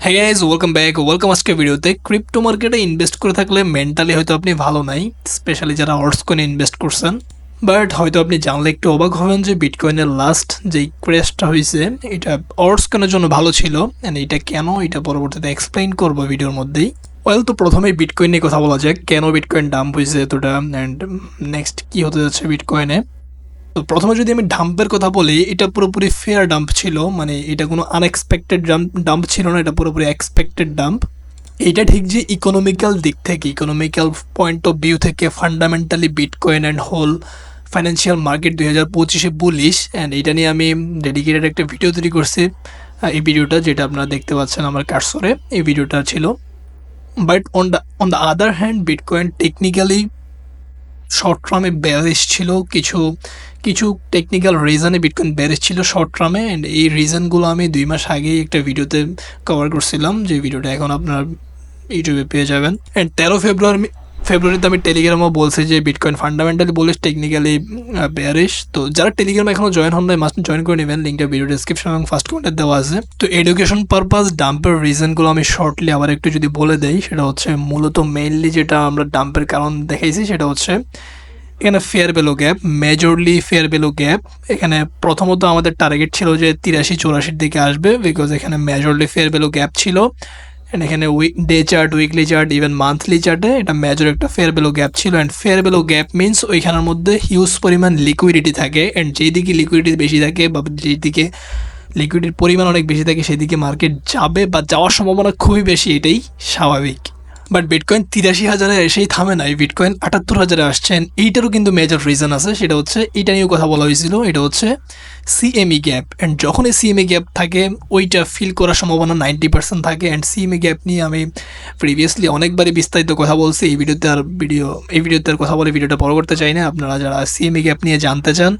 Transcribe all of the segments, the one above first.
হ্যাঁ guys, welcome back, welcome আজকে ভিডিওতে। ক্রিপ্টো মার্কেটে ইনভেস্ট করে থাকলে মেন্টালি হয়তো আপনি ভালো নাই, স্পেশালি যারা অর্টস কয়েনে ইনভেস্ট করছেন। বাট হয়তো আপনি জানলে একটু অবাক হবেন যে বিটকয়েনের লাস্ট যেই ক্র্যাশটা হয়েছে এটা অর্টস কয়েনের জন্য ভালো ছিল। অ্যান্ড এটা কেন, এটা পরবর্তীতে এক্সপ্লেইন করবো ভিডিওর মধ্যেই। ওয়েল, তো প্রথমেই বিটকয়েন নিয়ে কথা বলা যাক, কেন বিটকয়েন ডাম্প হয়েছে এতটা, অ্যান্ড নেক্সট কী হতে যাচ্ছে বিটকয়েনে। তো প্রথমে যদি আমি ডাম্পের কথা বলি, এটা পুরোপুরি ফেয়ার ডাম্প ছিল, মানে এটা কোনো আনএক্সপেক্টেড ডাম্প ছিল না, এটা পুরোপুরি এক্সপেক্টেড ডাম্প। এটা ঠিক যে ইকোনমিক্যাল দিক থেকে, ইকোনমিক্যাল পয়েন্ট অফ ভিউ থেকে fundamentally bitcoin and whole financial market 2025-এ বুলিশ। অ্যান্ড এটা নিয়ে আমি ডেডিকেটেড একটা ভিডিও তৈরি করছি। এই ভিডিওটা যেটা আপনারা দেখতে পাচ্ছেন আমার কার্সরে, এই ভিডিওটা ছিল। But on the other hand bitcoin technically short টার্মে বেয়ারিশ ছিল। কিছু কিছু টেকনিক্যাল রিজনে বিটকয়েন বেয়ারিশ ছিল শর্ট টার্মে, অ্যান্ড এই রিজনগুলো আমি 2 মাস আগেই একটা ভিডিওতে কভার করছিলাম, যে ভিডিওটা এখন আপনার ইউটিউবে পেয়ে যাবেন। অ্যান্ড 13 ফেব্রুয়ারিতে আমি টেলিগ্রামও বলছি যে বিটকয়েন ফান্ডামেন্টালি বলিস, টেকনিক্যালি বেয়ারিশ। তো যারা টেলিগ্রামে এখনও জয়েন হন নাই, মাস্ট জয়েন করে নেবেন, লিঙ্কটা ভিডিও ডিসক্রিপশন এবং ফার্স্ট কমেন্টে দেওয়া আছে। তো এডুকেশন পারপাস ডাম্পের রিজনগুলো আমি শর্টলি আবার একটু যদি বলে দেই, সেটা হচ্ছে মূলত মেইনলি যেটা আমরা ডাম্পের কারণ দেখাইছি সেটা হচ্ছে এখানে fair value gap, majorly fair value gap. এখানে প্রথমত আমাদের টার্গেট ছিল যে 83-84 দিকে আসবে, বিকজ এখানে মেজরলি ফেয়ার ভ্যালু গ্যাপ ছিল। অ্যান্ড এখানে day chart, weekly chart, even monthly চার্টে এটা মেজর একটা ফেয়ার ভ্যালু গ্যাপ ছিল। And fair value gab means ওইখানের মধ্যে হিউজ পরিমাণ লিকুইডিটি থাকে, অ্যান্ড যেদিকে লিকুইডিটি বেশি থাকে বা যেদিকে লিকুইডিটির পরিমাণ অনেক বেশি থাকে সেদিকে মার্কেট যাবে বা যাওয়ার সম্ভাবনা খুবই বেশি, এটাই স্বাভাবিক। বাট বিটকয়েন 83,000-এ এসেই থামে নাই, বিটকয়েন 78,000-এ আসছেন। এইটারও কিন্তু মেজর রিজন আছে, সেটা হচ্ছে এটা নিয়েও কথা বলা হয়েছিল, এটা হচ্ছে সিএমই গ্যাপ। অ্যান্ড যখন এই সিএমই গ্যাপ থাকে ওইটা ফিল করার সম্ভাবনা 90% থাকে। অ্যান্ড সিএমই গ্যাপ নিয়ে আমি প্রিভিয়াসলি অনেকবারই বিস্তারিত কথা বলছি, এই ভিডিওতে আর কথা বলে ভিডিওটা বড় করতে চাই না। আপনারা যারা সিএমই গ্যাপ নিয়ে জানতে চান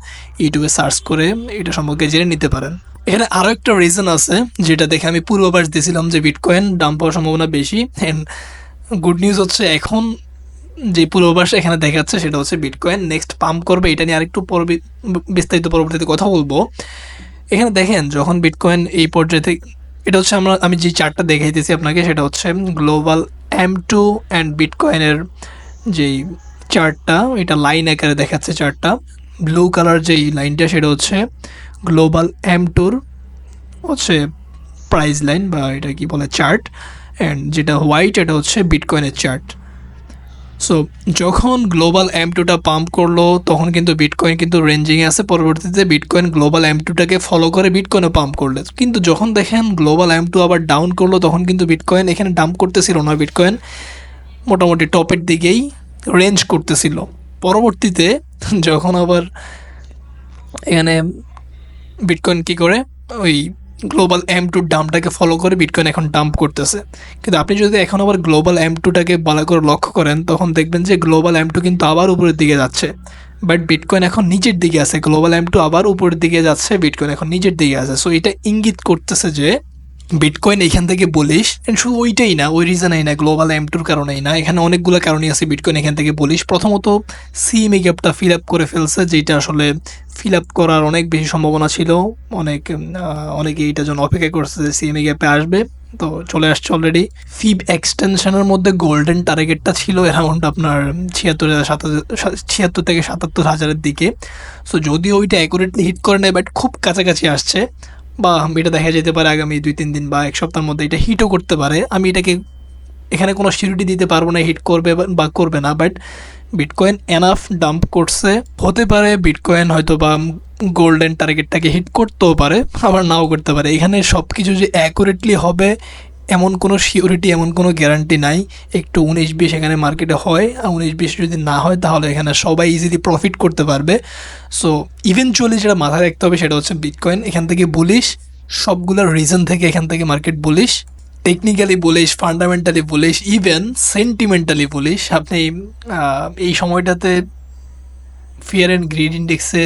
ইউটিউবে সার্চ করে এটা সম্পর্কে জেনে নিতে পারেন। এখানে আরও একটা রিজন আছে যেটা দেখে আমি পূর্বাভাস দিয়েছিলাম যে বিটকয়েন ডাম্প হওয়ার সম্ভাবনা বেশি। অ্যান্ড গুড নিউজ হচ্ছে এখন যে পূর্বাভাস এখানে দেখাচ্ছে সেটা হচ্ছে বিটকয়েন নেক্সট পাম্প করবে। এটা নিয়ে আরেকটু বিস্তারিত পরবর্তীতে কথা বলবো। এখানে দেখেন যখন বিটকয়েন এই পর্যায়ে থেকে, এটা হচ্ছে আমি যে চার্টটা দেখাইতেছি আপনাকে সেটা হচ্ছে গ্লোবাল M2 অ্যান্ড বিটকয়েনের যেই চার্টটা, এটা লাইন আকারে দেখাচ্ছে চার্টটা। ব্লু কালার যেই লাইনটা সেটা হচ্ছে গ্লোবাল M2-র হচ্ছে প্রাইস লাইন বা এটা কি বলে চার্ট, অ্যান্ড যেটা হোয়াইট এটা হচ্ছে বিটকয়েনের চার্ট। সো যখন গ্লোবাল M2টা পাম্প করলো তখন কিন্তু বিটকয়েন কিন্তু রেঞ্জিংয়ে আছে, পরবর্তীতে বিটকয়েন গ্লোবাল M2টাকে ফলো করে বিটকয়েনও পাম্প করলে। কিন্তু যখন দেখেন গ্লোবাল M2 আবার ডাউন করলো তখন কিন্তু বিটকয়েন এখানে ডাম্প করতেছিল না, বিটকয়েন মোটামুটি টপের দিকেই রেঞ্জ করতেছিল। পরবর্তীতে যখন আবার এখানে বিটকয়েন কী করে ওই গ্লোবাল M2 ডাম্পটাকে ফলো করে বিটকয়েন এখন ডাম্প করতেছে। কিন্তু আপনি যদি এখন আবার গ্লোবাল M2টাকে ভালো করে লক্ষ্য করেন তখন দেখবেন যে গ্লোবাল M2 কিন্তু আবার উপরের দিকে যাচ্ছে, বাট বিটকয়েন এখন নিচের দিকে আছে। গ্লোবাল M2 আবার উপরের দিকে যাচ্ছে, বিটকয়েন এখন নিচের দিকে আছে। সো এটা ইঙ্গিত করতেছে যে বিটকয়েন এখান থেকে বলিশ। শুধু ওইটাই না, ওই রিজনেই না, গ্লোবাল M2-র কারণেই না, এখানে অনেকগুলো কারণই আছে বিটকয়েন এখান থেকে বলিশ। প্রথমত সিএমই গ্যাপটা ফিল আপ করে ফেলছে, যেটা আসলে ফিল আপ করার অনেক বেশি সম্ভাবনা ছিল। অনেকে এইটার জন্য অপেক্ষা করছে যে সিএমই গ্যাপে আসবে, তো চলে আসছে অলরেডি। ফিব এক্সটেনশনের মধ্যে গোল্ডেন টার্গেটটা ছিল অ্যারাউন্ড আপনার 76 থেকে 77,000-এর দিকে। সো যদিও ওইটা অ্যাকুরেটলি হিট করে নেয়, বাট খুব কাছাকাছি আসছে, বা এটা দেখা যেতে পারে আগামী 2-3 দিন বা এক সপ্তাহের মধ্যে এটা হিটও করতে পারে। আমি এটাকে এখানে কোনো সিউরিটি দিতে পারবো না হিট করবে বা করবে না, বাট বিটকয়েন এনাফ ডাম্প করছে, হতে পারে বিটকয়েন হয়তো বা গোল্ডেন টার্গেটটাকে হিট করতেও পারে, আবার নাও করতে পারে। এখানে সব কিছু যে অ্যাকুরেটলি হবে এমন কোনো সিউরিটি, এমন কোনো গ্যারান্টি নাই। একটু 19-20 এখানে মার্কেটে হয়, আর 19-20 যদি না হয় তাহলে এখানে সবাই ইজিলি প্রফিট করতে পারবে। সো ইভেনচুয়ালি যেটা মাথায় রাখতে হবে সেটা হচ্ছে বিটকয়েন এখান থেকে বুলিশ, সবগুলোর রিজন থেকে এখান থেকে market bullish, technically bullish, fundamentally bullish, even sentimentally bullish. আপনি এই সময়টাতে ফিয়ার অ্যান্ড গ্রিড ইন্ডেক্সে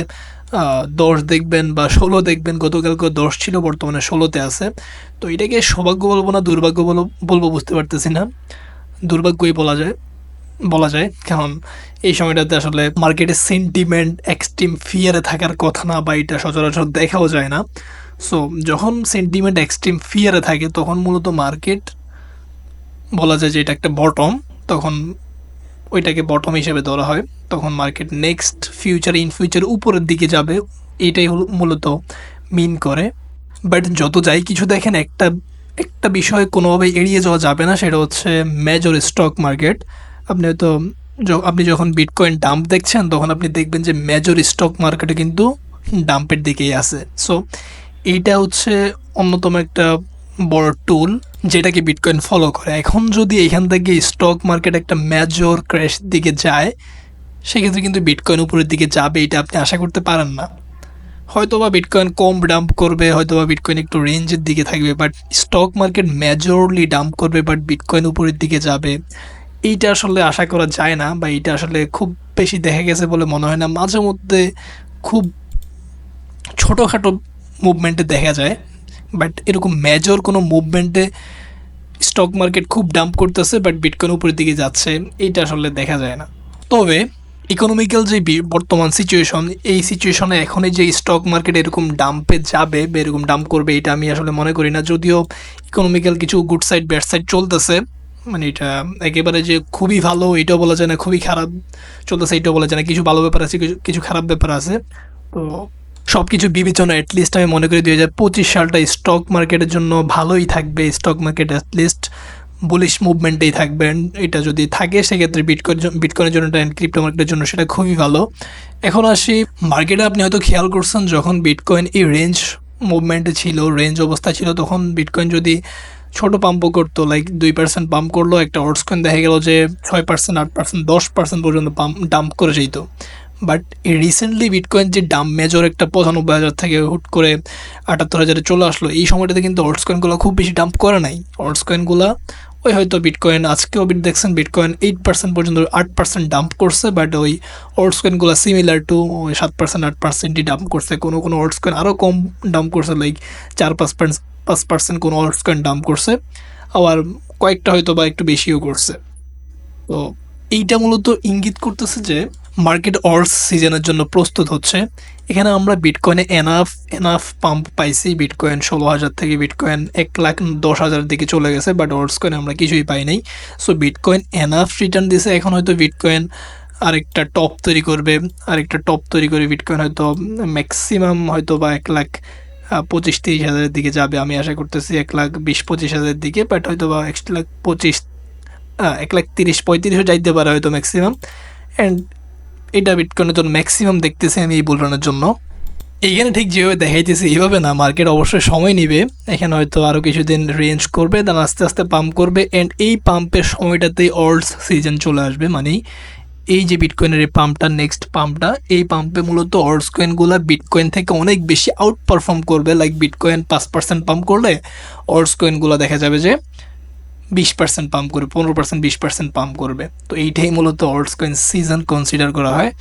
10 দেখবেন বা 16 দেখবেন, গতকালকে 10 ছিল, বর্তমানে 16-তে আছে। তো এটাকে সৌভাগ্য বলবো না দুর্ভাগ্য বলবো বুঝতে পারতেছি না, দুর্ভাগ্যই বলা যায়, কারণ এই সময়টাতে আসলে মার্কেটের সেন্টিমেন্ট এক্সট্রিম ফিয়ারে থাকার কথা না, বা এটা সচরাচর দেখাও যায় না। সো যখন সেন্টিমেন্ট এক্সট্রিম ফিয়ারে থাকে তখন মূলত মার্কেট বলা যায় যে এটা একটা বটম, তখন ওইটাকে বটম হিসেবে ধরা হয়। তখন মার্কেট নেক্সট ইন ফিউচার উপরের দিকে যাবে, এটাই হলো মূলত মিন করে। বাট যত যাই কিছু দেখেন, একটা একটা বিষয় কোনোভাবে এড়িয়ে যাওয়া যাবে না, সেটা হচ্ছে মেজর স্টক মার্কেট। আপনি হয়তো আপনি যখন বিটকয়েন ডাম্প দেখছেন তখন আপনি দেখবেন যে মেজর স্টক মার্কেটে কিন্তু ডাম্পের দিকেই আছে। সো এইটা হচ্ছে অন্যতম একটা বড় টুল যেটাকে বিটকয়েন ফলো করে। এখন যদি এখান থেকে স্টক মার্কেট একটা মেজর ক্র্যাশ দিকে যায়, সেক্ষেত্রে কিন্তু বিটকয়েন উপরের দিকে যাবে, এটা আপনি আশা করতে পারেন না। হয়তোবা বিটকয়েন কম ডাম্প করবে, হয়তোবা বিটকয়েন একটু রেঞ্জের দিকে থাকবে, but stock market majorly dump করবে, বাট বিটকয়েন উপরের দিকে যাবে, এইটা আসলে আশা করা যায় না, বা এইটা আসলে খুব বেশি দেখা গেছে বলে মনে হয় না। মাঝে মধ্যে খুব ছোটোখাটো মুভমেন্টে দেখা যায়, বাট এরকম মেজর কোনো মুভমেন্টে স্টক মার্কেট খুব ডাম্প করতেছে বাট বিটকয়েন উপরের দিকে যাচ্ছে, এইটা আসলে দেখা যায় না। তবে ইকোনমিক্যাল যে বর্তমান সিচুয়েশন, এই সিচুয়েশনে এখন যে স্টক মার্কেট এরকম ডাম্পে যাবে বা এরকম ডাম্প করবে, এটা আমি আসলে মনে করি না। যদিও ইকোনমিক্যাল কিছু গুড সাইড ব্যাড সাইড চলতেছে, মানে এটা একেবারে যে খুবই ভালো এটাও বলা যায় না, খুবই খারাপ চলতেছে এটাও বলা যায় না, কিছু ভালো ব্যাপার আছে, কিছু কিছু খারাপ ব্যাপার আছে। তো সব কিছু বিবেচনা অ্যাটলিস্ট আমি মনে করি 2025 সালটা স্টক মার্কেটের জন্য ভালোই থাকবে। স্টক মার্কেট অ্যাটলিস্ট বুলিশ মুভমেন্টেই থাকবেন। এটা যদি থাকে সেক্ষেত্রে বিটকয়েনের জন্য অ্যান্ড ক্রিপ্টো মার্কেটের জন্য সেটা খুবই ভালো। এখন আসি মার্কেটে, আপনি হয়তো খেয়াল করছেন যখন বিটকয়েন এই রেঞ্জ মুভমেন্টে ছিল, রেঞ্জ অবস্থা ছিল, তখন বিটকয়েন যদি ছোটো পাম্পও করতো, লাইক 2% পাম্প করলো, একটা অর্ডস কয়েন দেখা গেল যে 6%, 8%, 10% পর্যন্ত ডাম্প করে যেত। বাট এই রিসেন্টলি বিটকয়েন যে মেজর একটা 95,000 থেকে হুট করে 78,000-এ চলে আসলো, এই সময়টাতে কিন্তু অল্টস কয়েনগুলো খুব বেশি ডাম্প করে নাই। অল্টস কয়েনগুলো ওই হয়তো বিটকয়েন আজকেও দেখছেন বিটকয়েন 8% পর্যন্ত 8% ডাম্প করছে, বাট ওই অল্টস কয়েনগুলো সিমিলার টু ওই 7%, 8%ই ডাম্প করছে। কোনো কোনো অল্টস কয়েন আরও কম ডাম্প করছে, লাইক 4-5% কোনো অল্টস কয়েন ডাম্প করছে, আবার কয়েকটা হয়তো বা একটু বেশিও করছে। তো এইটা মূলত ইঙ্গিত করতেছে যে মার্কেট অর্স সিজনের জন্য প্রস্তুত হচ্ছে। এখানে আমরা বিটকয়েনে এনাফ পাম্প পাইছি। বিটকয়েন 16,000 থেকে বিটকয়েন 1,10,000 দিকে চলে গেছে, বাট অর্স কয়েন আমরা কিছুই পাই নাই। সো বিটকয়েন এনাফ রিটার্ন দিছে। এখন হয়তো বিটকয়েন আরেকটা টপ তৈরি করবে, বিটকয়েন হয়তো ম্যাক্সিমাম হয়তো বা 1,25,000-30,000-এর দিকে যাবে। আমি আশা করতেছি 1,20,000-25,000-এর দিকে, বাট হয়তো বা 1,30,000-35,000-ও যাইতে পারে হয়তো ম্যাক্সিমাম। অ্যান্ড এটা বিটকয়েনের জন্য ম্যাক্সিমাম দেখতেছি আমি এই বুলরানের জন্য। এইখানে ঠিক যেভাবে দেখাইতেছে এইভাবে না, মার্কেট অবশ্যই সময় নিবে। এখানে হয়তো আরও কিছুদিন রেঞ্জ করবে, দেন আস্তে আস্তে পাম্প করবে, অ্যান্ড এই পাম্পের সময়টাতেই অল্টস সিজন চলে আসবে। মানে এই যে বিটকয়েনের এই পাম্পটা, নেক্সট পাম্পটা, এই পাম্পে মূলত অল্টস কয়েনগুলো বিটকয়েন থেকে অনেক বেশি আউট পারফর্ম করবে। লাইক বিটকয়েন 5% পাম্প করলে অল্টস কয়েনগুলো দেখা যাবে যে 20% পাম্প করবে, 15%, 20% পাম্প করবে। তো এইটাই মূলত অল্টস কয়েন সিজন কনসিডার করা হয়।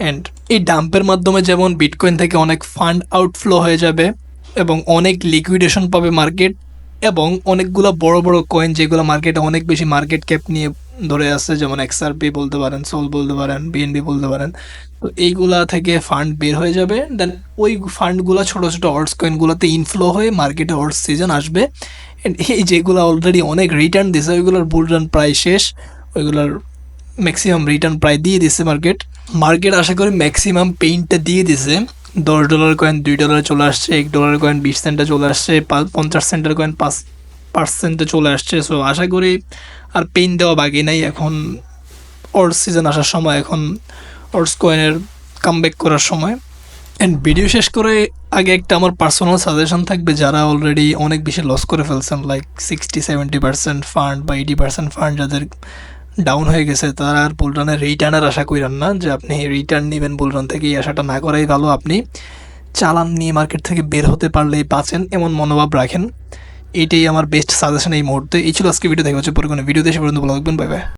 অ্যান্ড এই ডাম্পের মাধ্যমে যেমন বিটকয়েন থেকে অনেক ফান্ড আউটফ্লো হয়ে যাবে এবং অনেক লিকুইডেশন পাবে মার্কেট, এবং অনেকগুলো বড় বড় কয়েন যেগুলো মার্কেটে অনেক বেশি মার্কেট ক্যাপ নিয়ে ধরে আসছে, যেমন XRP বলতে পারেন, সোল বলতে পারেন, BNB বলতে পারেন, তো এইগুলা থেকে ফান্ড বের হয়ে যাবে। দেন ওই ফান্ডগুলো ছোটো ছোটো অল্টস কয়েনগুলোতে ইনফ্লো হয়ে মার্কেটে অল্টস সিজন আসবে। এই যেগুলো অলরেডি অনেক রিটার্ন দিছে, ওইগুলোর বুল রান প্রায় শেষ, ওইগুলোর ম্যাক্সিমাম রিটার্ন প্রায় দিয়ে দিছে মার্কেট আশা করি ম্যাক্সিমাম পেইন্টটা দিয়ে দিছে। $10 কয়েন $2 চলে আসছে, $1 কয়েন 20 সেন্টে চলে আসছে, 50 সেন্টের কয়েন 5% চলে আসছে। সো আশা করি আর পেইন্ট দেওয়া বাকি নাই। এখন অর্ডস সিজন আসার সময়, এখন অর্ডস কয়েনের কামব্যাক করার সময়। অ্যান্ড ভিডিও শেষ করে আগে একটা আমার পার্সোনাল সাজেশন থাকবে, যারা অলরেডি অনেক বেশি লস করে ফেলছেন, লাইক 60-70% ফান্ড বা 80% ফান্ড যাদের ডাউন হয়ে গেছে, তারা আর বুলরানের রিটার্নের আশা করেন না যে আপনি রিটার্ন নেবেন বুলরান থেকে। এই আশাটা না করাই ভালো। আপনি চালান নিয়ে মার্কেট থেকে বের হতে পারলেই বাঁচেন, এমন মনোভাব রাখেন। এটাই আমার বেস্ট সাজেশন এই মুহূর্তে। এই ছিল আজকে ভিডিও। দেখা হচ্ছে পরে কোনো ভিডিও দেশে পর্যন্ত ভালো থাকবেন। Bye bye.